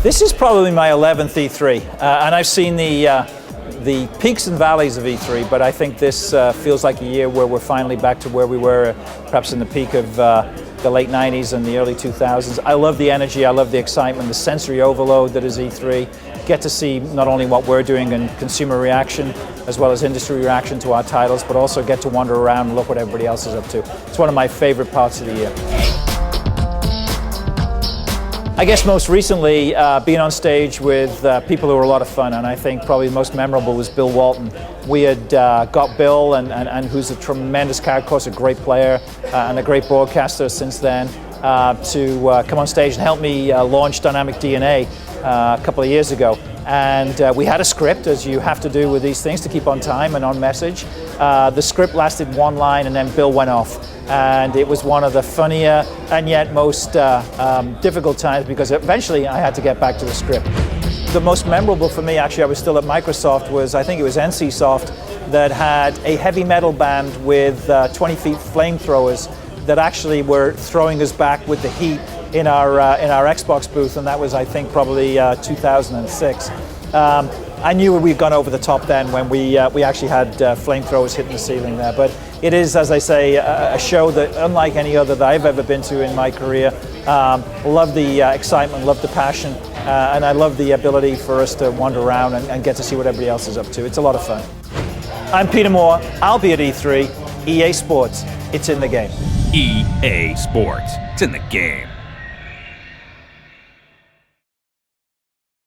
This is probably my 11th E3, and I've seen the peaks and valleys of E3, but I think this feels like a year where we're finally back to where we were perhaps in the peak of the late 90s and the early 2000s. I love the energy, I love the excitement, the sensory overload that is E3. Get to see not only what we're doing and consumer reaction, as well as industry reaction to our titles, but also get to wander around and look what everybody else is up to. It's one of my favorite parts of the year. I guess most recently, being on stage with people who were a lot of fun, and I think probably the most memorable was Bill Walton. We had got Bill, and who's a tremendous character, of course, a great player and a great broadcaster since then, to come on stage and help me launch Dynamic DNA a couple of years ago. And we had a script, as you have to do with these things to keep on time and on message. The script lasted one line and then Bill went off. And it was one of the funnier and yet most difficult times, because eventually I had to get back to the script. The most memorable for me, actually, I was still at Microsoft, was I think it was NCSoft that had a heavy metal band with 20 feet flamethrowers that actually were throwing us back with the heat in our Xbox booth, and that was, I think, probably 2006. I knew we'd gone over the top then when we actually had flamethrowers hitting the ceiling there. But it is, as I say, a show that, unlike any other that I've ever been to in my career. Love the excitement, love the passion, and I love the ability for us to wander around and get to see what everybody else is up to. It's a lot of fun. I'm Peter Moore. I'll be at E3. EA Sports. It's in the game. EA Sports. It's in the game.